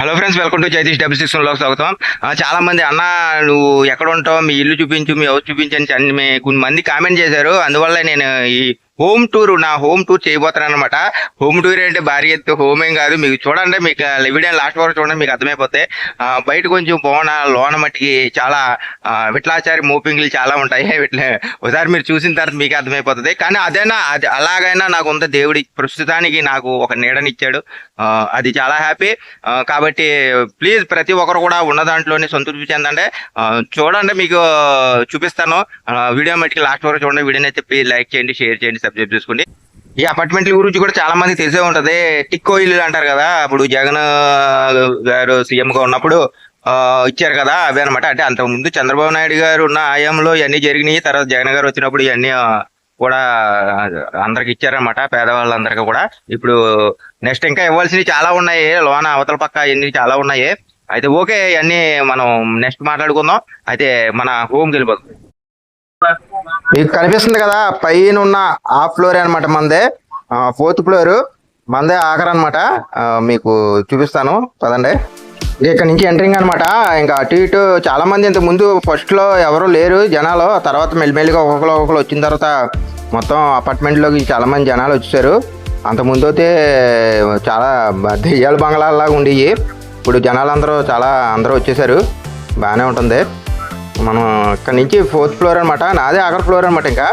Hello friends, welcome to జైతీష్ 66 స్వాగతం. చాలా మంది అన్న నువ్వు ఎక్కడ ఉంటావు, మీ ఇల్లు చూపించు, మీ హౌస్ చూపించని కొన్ని మంది కామెంట్ చేశారు. అందువల్ల నేను ఈ నా హోమ్ టూర్ చేయబోతున్నాను అనమాట. హోమ్ టూర్ అంటే భారీ ఎత్తు హోమ్ ఏం కాదు. మీకు చూడండి, మీకు వీడియో లాస్ట్ వరకు చూడండి, మీకు అర్థమైపోతే. బయట కొంచెం లోన మట్టికి చాలా విట్లాచారి మోపింగ్లు చాలా ఉంటాయి. ఒకసారి మీరు చూసిన తర్వాత మీకు అర్థమైపోతుంది. కానీ అది అలాగైనా నాకు ఉంది, దేవుడి ప్రస్తుతానికి నాకు ఒక నీడనిచ్చాడు. అది చాలా హ్యాపీ. కాబట్టి ప్లీజ్ ప్రతి ఒక్కరు కూడా ఉన్న దాంట్లోనే సంతృప్తి చెందండి. చూడండి, మీకు చూపిస్తాను. వీడియో మట్టికి లాస్ట్ వరకు చూడండి. వీడియోని అయితే ప్లీజ్ లైక్ చేయండి, షేర్ చేయండి, సబ్స్క్రైబ్ చేసుకోండి. ఈ అపార్ట్మెంట్ల గురించి కూడా చాలా మంది తెలిసే ఉంటది. టిక్కో ఇల్లు అంటారు కదా, అప్పుడు జగన్ గారు సీఎం గా ఉన్నప్పుడు ఇచ్చారు కదా, అవే అనమాట. అంటే అంతకుముందు చంద్రబాబు నాయుడు గారు ఉన్న హయాంలో ఇవన్నీ జరిగినాయి. తర్వాత జగన్ గారు వచ్చినప్పుడు ఇవన్నీ కూడా అందరికి ఇచ్చారనమాట, పేదవాళ్ళందరికీ కూడా. ఇప్పుడు నెక్స్ట్ ఇంకా ఇవ్వాల్సినవి చాలా ఉన్నాయి, లోన అవతల పక్క ఇవన్నీ చాలా ఉన్నాయి. అయితే ఓకే, ఇవన్నీ మనం నెక్స్ట్ మాట్లాడుకుందాం. అయితే మన హోమ్కి వెళ్ళిపోతాం. మీకు కనిపిస్తుంది కదా, పైన ఉన్న హాఫ్ ఫ్లోర్ అనమాట మనదే. 4th ఫ్లోర్ మనదే ఆఖరి అనమాట. మీకు చూపిస్తాను పదండి. ఇక్కడ నుంచి ఎంట్రింగ్ అనమాట. ఇంకా అటు ఇటు చాలా మంది ఇంత ముందు ఫస్ట్ లో ఎవరు లేరు జనాలు. తర్వాత మెల్లిమెల్లిగా ఒక్కొక్కరు వచ్చిన తర్వాత మొత్తం అపార్ట్మెంట్లోకి చాలా మంది జనాలు వచ్చేసారు. అంత ముందు అయితే చాలా దెయ్యాల బంగ్లాలాగా ఉండేవి. ఇప్పుడు జనాలందరూ అందరూ వచ్చేసారు, బాగానే ఉంటుంది. మనం ఇక్కడ నుంచి 4th ఫ్లోర్ అనమాట, నాదే ఆఖరి ఫ్లోర్ అనమాట. ఇంకా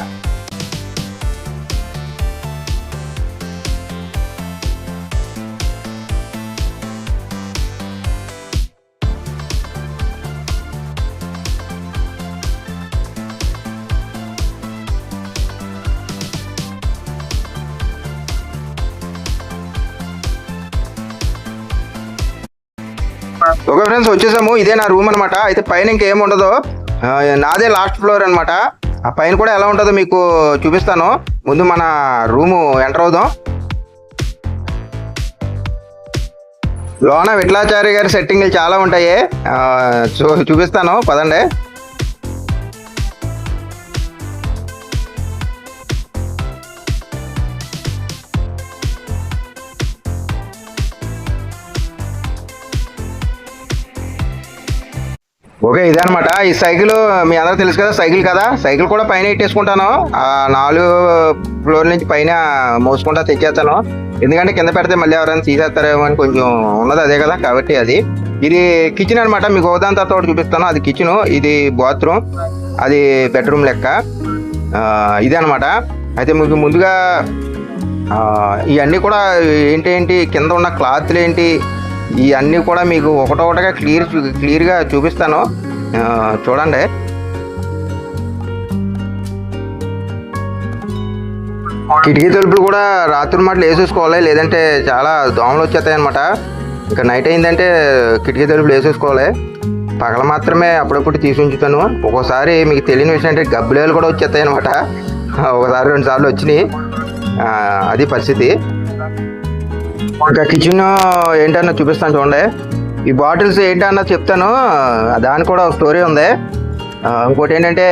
ఓకే ఫ్రెండ్స్, వచ్చేసాము. ఇదే నా రూమ్ అనమాట. అయితే పైన ఇంకేం ఉండదు, నాదే లాస్ట్ ఫ్లోర్ అనమాట. ఆ పైన కూడా ఎలా ఉంటుందో మీకు చూపిస్తాను. ముందు మన రూము ఎంటర్ అవుదాం. లోన విఠలాచారి గారి సెట్టింగ్లు చాలా ఉంటాయి, చూపిస్తాను పదండి. ఓకే, ఇదే అనమాట. ఈ సైకిల్ మీ అందరూ తెలుసు కదా, సైకిల్ కూడా పైన ఇట్టేసుకుంటాను. 4 ఫ్లోర్ నుంచి పైన మోసుకుంటా తెచ్చేస్తాను. ఎందుకంటే కింద పెడితే మళ్ళీ ఎవరైనా తీసేస్తారేమో అని కొంచెం ఉన్నది, అదే కదా. కాబట్టి ఇది కిచెన్ అనమాట. మీకు ఒకదాని తర్వాత చూపిస్తాను. అది కిచెన్, ఇది బాత్రూమ్, అది బెడ్రూమ్ లెక్క. ఇదే అనమాట. అయితే మీకు ముందుగా ఇవన్నీ కూడా ఏంటి కింద ఉన్న క్లాత్లు ఏంటి, ఇవన్నీ కూడా మీకు ఒకటొకటిగా క్లియర్గా చూపిస్తాను, చూడండి. కిటికీ తలుపులు కూడా రాత్రి మాటలు వేసేసుకోవాలి, లేదంటే చాలా దోమలు వచ్చేస్తాయి అనమాట. ఇంకా నైట్ అయిందంటే కిటికీ తలుపులు వేసేసుకోవాలి. పగల మాత్రమే అప్పుడప్పుడు తీసి ఉంచుతాను. ఒక్కోసారి మీకు తెలియని విషయం అంటే గబ్బిలేలు కూడా వచ్చేస్తాయి అనమాట. ఒకసారి 2 సార్లు వచ్చినాయి, అది పరిస్థితి. ఇంకా కిచెన్ ఏంటన్నా చూపిస్తాను చూడండి. ఈ బాటిల్స్ ఏంటన్నా చెప్తాను, దానికి కూడా ఒక స్టోరీ ఉంది. ఇంకోటి ఏంటంటే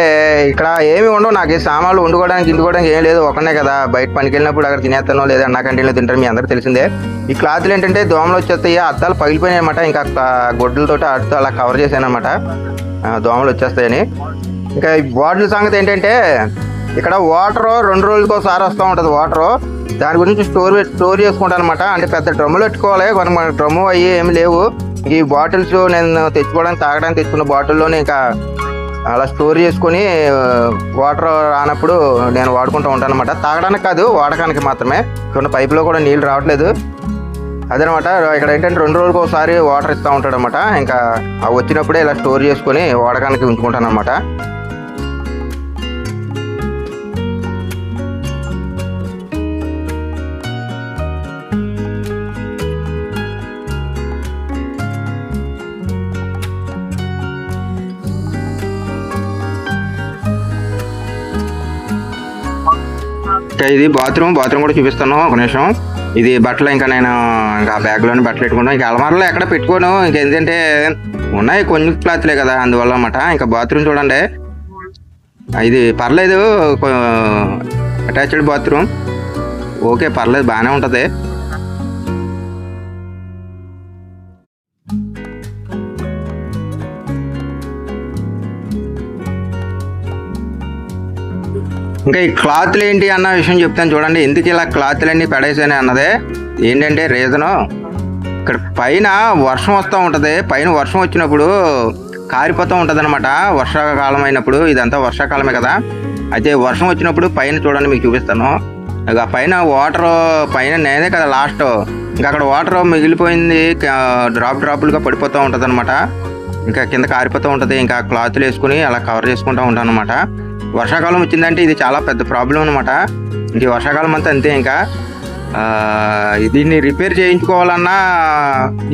ఇక్కడ ఏమి ఉండవు, నాకు ఈ సామాన్లు ఇండుకోవడానికి ఏం లేదు. ఒకనే కదా, బయట పనికి వెళ్ళినప్పుడు అక్కడ తినేస్తానో లేదా అన్నా క్యాంటీన్లో తింటారు, మీ అందరికి తెలిసిందే. ఈ క్లాత్లు ఏంటంటే దోమలు వచ్చేస్తాయి, అద్దాలు పగిలిపోయినాయి అనమాట. ఇంకా గొడ్డలతోటి ఆడుతూ అలా కవర్ చేశాను అనమాట, దోమలు వచ్చేస్తాయని. ఇంకా ఈ బాటిల్ సంగతి ఏంటంటే, ఇక్కడ వాటర్ 2 రోజులకి ఒకసారి వస్తూ ఉంటుంది వాటరు. దాని గురించి స్టోర్ చేసుకుంటాను అనమాట. అంటే పెద్ద డ్రమ్ములు పెట్టుకోవాలి, మన డ్రమ్ము అవి ఏమి లేవు. ఈ బాటిల్స్ నేను తాగడానికి తెచ్చుకున్న బాటిల్లోనే ఇంకా అలా స్టోర్ చేసుకొని వాటర్ రానప్పుడు నేను వాడుకుంటూ ఉంటాను అనమాట. తాగడానికి కాదు, వాడకానికి మాత్రమే. కొన్ని పైపులో కూడా నీళ్ళు రావట్లేదు, అదనమాట. ఇక్కడ ఏంటంటే 2 రోజులకు ఒకసారి వాటర్ ఇస్తూ ఉంటాడు అనమాట. ఇంకా వచ్చినప్పుడే ఇలా స్టోర్ చేసుకొని వాడకానికి ఉంచుకుంటాను అనమాట. ఇది బాత్రూమ్ కూడా చూపిస్తాను, ఒక నిమిషం. ఇది బట్టలు, ఇంకా నేను ఇంకా బ్యాగ్లోనే బట్టలు పెట్టుకుంటాను. ఇంకా అలమారలో ఎక్కడ పెట్టుకోను, ఇంకేంటంటే ఉన్నాయి కొన్ని క్లాత్లే కదా, అందువల్ల అన్నమాట. ఇంకా బాత్రూమ్ చూడండి, ఇది పర్లేదు, అటాచ్డ్ బాత్రూమ్. ఓకే, పర్లేదు, బాగానే ఉంటుంది. ఇంకా ఈ క్లాత్లు ఏంటి అన్న విషయం చెప్తాను చూడండి. ఎందుకు ఇలా క్లాత్లన్నీ పడేసాను అన్నదే ఏంటంటే రీజను, ఇక్కడ పైన వర్షం వస్తూ ఉంటుంది. పైన వర్షం వచ్చినప్పుడు కారిపోతూ ఉంటుంది అనమాట. వర్షాకాలం అయినప్పుడు, ఇదంతా వర్షాకాలమే కదా. అయితే వర్షం వచ్చినప్పుడు పైన చూడండి, మీకు చూపిస్తాను. ఇక పైన వాటర్ పైన నేనే కదా లాస్ట్, ఇంకా అక్కడ వాటర్ మిగిలిపోయింది, డ్రాప్లుగా పడిపోతూ ఉంటుంది అనమాట. ఇంకా కింద కారిపోతూ ఉంటుంది. ఇంకా క్లాత్లు వేసుకుని అలా కవర్ చేసుకుంటూ ఉంటాను అనమాట. వర్షాకాలం వచ్చిందంటే ఇది చాలా పెద్ద ప్రాబ్లం అనమాట. ఇంక వర్షాకాలం అంతా అంతే. ఇంకా దీన్ని రిపేర్ చేయించుకోవాలన్నా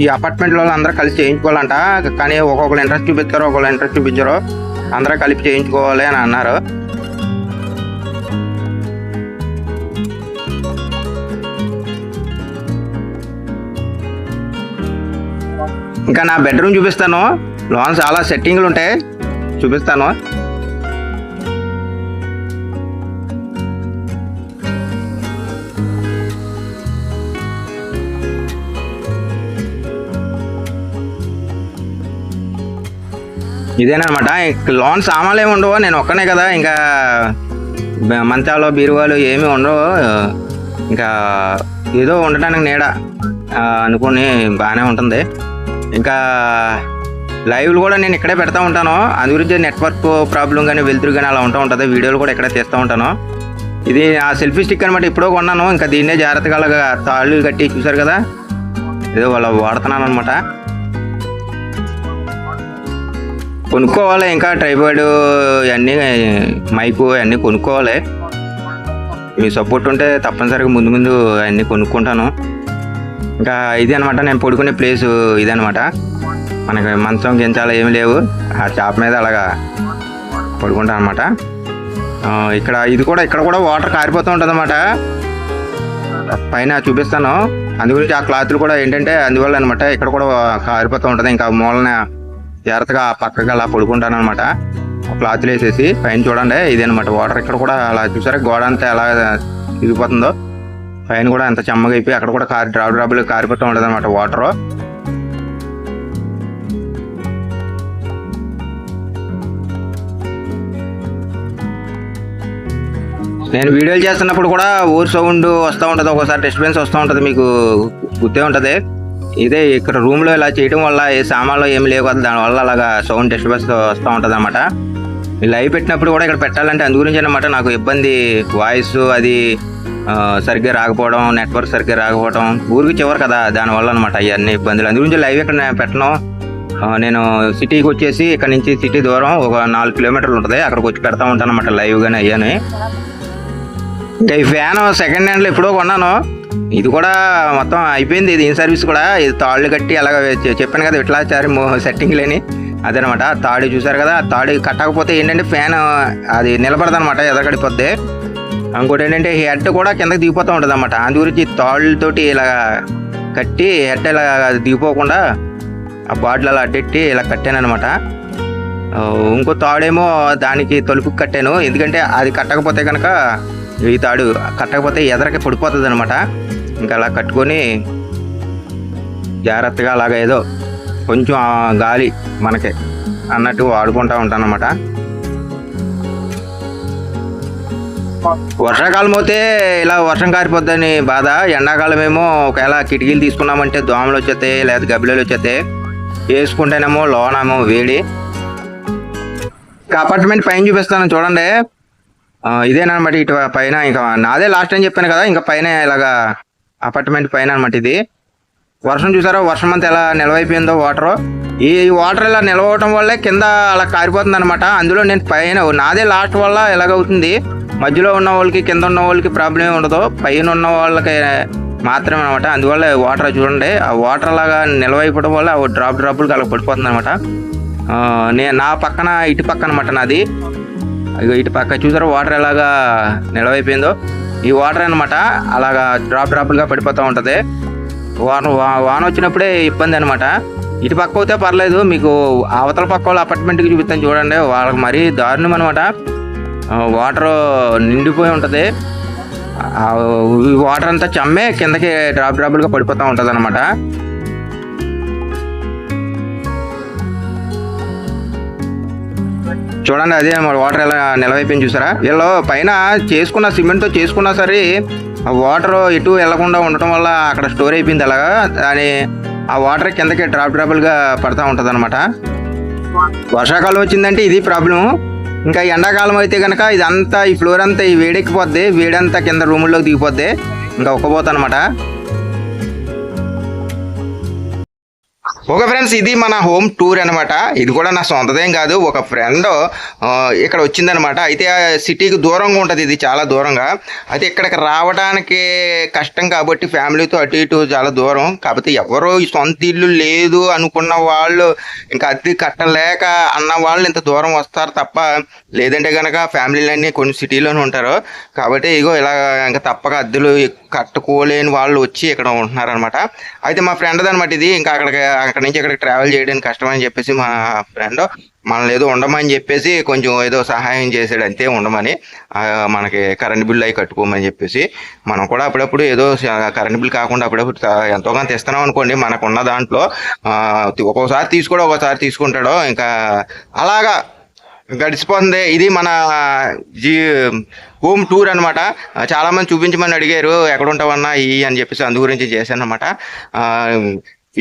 ఈ అపార్ట్మెంట్లో అందరూ కలిసి చేయించుకోవాలంట. కానీ ఒక్కొక్కరు ఇంట్రెస్ట్ చూపిస్తారు, ఒక్కొక్కరు ఇంట్రెస్ట్ చూపించారు. అందరూ కలిపి చేయించుకోవాలి అని అన్నారు. ఇంకా నా బెడ్రూమ్ చూపిస్తాను. లోన చాలా సెట్టింగ్లు ఉంటాయి, చూపిస్తాను. ఇదేనమాట. లోన్ సామాన్లు ఏమి ఉండవు, నేను ఒక్కనే కదా. ఇంకా మంచాలు బీరువాలు ఏమి ఉండవు. ఇంకా ఏదో ఉండటానికి నీడ అనుకుని బాగానే ఉంటుంది. ఇంకా లైవ్లు కూడా నేను ఇక్కడే పెడతా ఉంటాను. అందు గురించి నెట్వర్క్ ప్రాబ్లం కానీ వెలుతురు కానీ అలా ఉంటుంది. వీడియోలు కూడా ఇక్కడే తీస్తూ ఉంటాను. ఇది ఆ సెల్ఫీ స్టిక్ అనమాట. ఎప్పుడో కొన్నాను. ఇంకా దీన్నే జాగ్రత్తగా అలాగా తాళ్ళు కట్టి చూసారు కదా, ఏదో వాళ్ళు వాడుతున్నాను అనమాట. కొనుక్కోవాలి. ఇంకా ట్రైపాడ్ ఇవన్నీ, మైకు అన్నీ కొనుక్కోవాలి. మీ సపోర్ట్ ఉంటే తప్పనిసరిగా ముందు ముందు అన్నీ కొనుక్కుంటాను. ఇంకా ఇది అనమాట నేను పడుకునే ప్లేసు. ఇదనమాట. మనకి మంచం గించాలు ఏమి లేవు. ఆ చాప మీద అలాగా పడుకుంటాను అనమాట. ఇక్కడ ఇక్కడ కూడా వాటర్ కారిపోతూ ఉంటుంది అన్నమాట. పైన చూపిస్తాను. అందు గురించి ఆ క్లాత్లు కూడా ఏంటంటే అందువల్ల అనమాట. ఇక్కడ కూడా కారిపోతూ ఉంటుంది. ఇంకా మూలన జాగ్రత్తగా పక్కగా అలా పడుకుంటాను అనమాట. క్లాత్లు వేసేసి పైన చూడండి. ఇదేనమాట వాటర్. ఇక్కడ కూడా అలా చూసారా గోడ అంతా ఎలా తిరిగిపోతుందో. పైన కూడా అంత చెమ్మగా అయిపోయి అక్కడ కూడా డ్రాపులు కారిపోతూ ఉంటుంది అనమాట వాటర్. నేను వీడియోలు చేస్తున్నప్పుడు కూడా ఊరు సౌండ్ వస్తూ ఉంటుంది, ఒకసారి డిస్టర్బెన్స్ వస్తూ ఉంటుంది, మీకు గుర్తే ఉంటుంది. ఇదే ఇక్కడ రూమ్లో ఇలా చేయడం వల్ల ఏ సామాన్లు ఏమి లేవు కదా, దానివల్ల అలాగా సౌండ్ డిస్టర్బెన్స్ వస్తూ ఉంటుంది అనమాట. లైవ్ పెట్టినప్పుడు కూడా ఇక్కడ పెట్టాలంటే అందు గురించి అనమాట నాకు ఇబ్బంది. వాయిస్ అది సరిగ్గా రాకపోవడం, నెట్వర్క్ సరిగ్గా రాకపోవడం, ఊరికి చివరి కదా, దానివల్ల అనమాట ఇవన్నీ ఇబ్బందులు. అందు గురించి లైవ్ ఇక్కడ నేను పెట్టను. నేను సిటీకి వచ్చేసి ఇక్కడ నుంచి సిటీ దూరం ఒక 4 కిలోమీటర్లు ఉంటుంది, అక్కడికి వచ్చి పెడతా ఉంటాను అనమాట లైవ్ గానీ అయ్యాని. ఇంకా ఈ ఫ్యాన్ సెకండ్ హ్యాండ్లో ఎప్పుడో కొన్నాను. ఇది కూడా మొత్తం అయిపోయింది. ఇది ఇన్ సర్వీస్ కూడా. ఇది తాళ్ళు కట్టి అలాగ చెప్పాను కదా ఇట్లా సెట్టింగ్ లేని అదనమాట. తాడు చూసారు కదా, తాడు కట్టకపోతే ఏంటంటే ఫ్యాన్ అది నిలబడదు అనమాట, ఎదగడిపోద్ది. ఇంకోటి ఏంటంటే హెడ్ కూడా కిందకి దిగిపోతూ ఉంటుంది అన్నమాట. అందు గురించి తాళ్ళతోటి ఇలా కట్టి హెడ్ ఇలా దిగిపోకుండా ఆ బాటిల్ అలా అడ్డెట్టి ఇలా కట్టాను అనమాట. ఇంకో తాడేమో దానికి తలుపుకి కట్టాను, ఎందుకంటే అది కట్టకపోతే కనుక ఈ తాడు కట్టకపోతే ఎదరకి పడిపోతుంది అనమాట. ఇంకా అలా కట్టుకొని జాగ్రత్తగా అలాగ ఏదో కొంచెం గాలి మనకి అన్నట్టు వాడుకుంటూ ఉంటాను అనమాట. వర్షాకాలం అయితే ఇలా వర్షం కారిపోద్దని బాధ. ఎండాకాలం ఏమో ఒకవేళ కిటికీలు తీసుకున్నామంటే దోమలు వచ్చేస్తాయి, లేదా గబ్బిలలు వచ్చేస్తాయి. వేసుకుంటేనేమో లోనేమో వేడి. అపార్ట్మెంట్ పైన చూపిస్తాను చూడండి. ఇదేనమాట ఇటు పైన. ఇంకా నాదే లాస్ట్ అని చెప్పాను కదా, ఇంకా పైన ఇలాగా అపార్ట్మెంట్ పైన అనమాట ఇది. వర్షం చూసారో వర్షం అంతా ఎలా నిలవైపోయిందో వాటర్. ఈ వాటర్ ఇలా నిలవటం వల్లే కింద అలా కారిపోతుంది అనమాట. అందులో నేను పైన నాదే లాస్ట్ వల్ల ఎలాగవుతుంది. మధ్యలో ఉన్న వాళ్ళకి కింద ఉన్న వాళ్ళకి ప్రాబ్లం ఉండదు, పైన ఉన్న వాళ్ళకి మాత్రమే అనమాట. అందువల్ల వాటర్ చూడండి, ఆ వాటర్ అలాగా నిలవైపోవడం వల్ల డ్రాపులు అలా పడిపోతుంది అనమాట. నా పక్కన ఇటు పక్క అనమాట నాది. ఇటు పక్క చూసారా వాటర్ ఎలాగా నిలవైపోయిందో. ఈ వాటర్ అనమాట అలాగా డ్రాపులుగా పడిపోతూ ఉంటుంది. వాన వచ్చినప్పుడే ఇబ్బంది అనమాట. ఇటు పక్క అయితే పర్లేదు, మీకు అవతల పక్క వాళ్ళ అపార్ట్మెంట్కి చూపిస్తాను చూడండి. వాళ్ళకి మరీ దారుణం అనమాట. వాటర్ నిండిపోయి ఉంటుంది. వాటర్ అంతా చమ్మే కిందకి డ్రాపులుగా పడిపోతూ ఉంటుంది అనమాట. చూడండి అదే వాటర్ ఎలా నిలవైపోయింది చూసారా. వీళ్ళు పైన చేసుకున్న సిమెంట్తో చేసుకున్నా సరే ఆ వాటర్ ఎటు వెళ్లకుండా ఉండటం వల్ల అక్కడ స్టోర్ అయిపోయింది. అలాగా అని ఆ వాటర్ కిందకి డ్రాపులుగా పడతా ఉంటుంది అనమాట. వర్షాకాలం వచ్చిందంటే ఇది ప్రాబ్లం. ఇంకా ఎండాకాలం అయితే కనుక ఇదంతా ఈ ఫ్లోర్ అంతా ఈ వేడెక్కిపోద్ది, వేడంతా కింద రూముల్లోకి దిగిపోద్ది, ఇంకా ఒక్కపోతా అనమాట. ఓకే ఫ్రెండ్స్, ఇది మన హోమ్ టూర్ అనమాట. ఇది కూడా నా సొంతదేం కాదు, ఒక ఫ్రెండ్ ఇక్కడ వచ్చిందనమాట. అయితే ఆ సిటీకి దూరంగా ఉంటుంది, ఇది చాలా దూరంగా. అయితే ఇక్కడికి రావడానికి కష్టం కాబట్టి ఫ్యామిలీతో అటు ఇటు చాలా దూరం కాబట్టి ఎవరు సొంత ఇల్లు లేదు అనుకున్న వాళ్ళు, ఇంకా అద్దె కట్టలేక అన్న వాళ్ళు ఇంత దూరం వస్తారు తప్ప, లేదంటే కనుక ఫ్యామిలీలన్నీ కొన్ని సిటీలోనే ఉంటారు. కాబట్టి ఇగో ఇలా ఇంకా తప్పక అద్దెలు కట్టుకోలేని వాళ్ళు వచ్చి ఇక్కడ ఉంటున్నారనమాట. అయితే మా ఫ్రెండ్ అనమాట ఇది. ఇంకా అక్కడి నుంచి ఇక్కడికి ట్రావెల్ చేయడానికి కష్టమని చెప్పేసి మా ఫ్రెండ్ మనల్ని ఏదో ఉండమని చెప్పేసి కొంచెం ఏదో సహాయం చేసాడు అంతే, ఉండమని. మనకి కరెంట్ బిల్లు అవి కట్టుకోమని చెప్పేసి మనం కూడా అప్పుడప్పుడు ఏదో కరెంట్ బిల్ కాకుండా అప్పుడప్పుడు ఎంతో కొంత తెస్తున్నాం అనుకోండి. మనకున్న దాంట్లో ఒక్కోసారి తీసుకోవడం, ఒక్కోసారి తీసుకుంటాడో, ఇంకా అలాగా గడిచిపోతుంది. ఇది మన హోమ్ టూర్ అనమాట. చాలామంది చూపించమని అడిగారు, ఎక్కడ ఉంటావన్నా అని చెప్పేసి, అందు గురించి చేశాను అనమాట.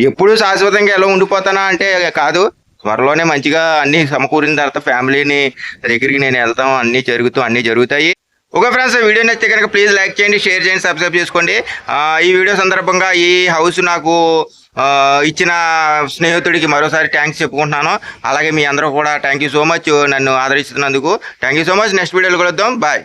ఎప్పుడు శాశ్వతంగా ఎలా ఉండిపోతానా అంటే కాదు, త్వరలోనే మంచిగా అన్ని సమకూరిన తర్వాత ఫ్యామిలీని దగ్గరికి నేను వెళ్తాం, అన్నీ జరుగుతాయి. ఓకే ఫ్రెండ్స్, వీడియో నచ్చితే కనుక ప్లీజ్ లైక్ చేయండి, షేర్ చేయండి, సబ్స్క్రైబ్ చేసుకోండి. ఈ వీడియో సందర్భంగా ఈ హౌస్ నాకు ఇచ్చిన స్నేహితుడికి మరోసారి థ్యాంక్స్ చెప్పుకుంటున్నాను. అలాగే మీ అందరూ కూడా థ్యాంక్ యూ సో మచ్ నన్ను ఆదరిస్తున్నందుకు. Thank you so much. Next వీడియోలో కలుద్దాం. బాయ్.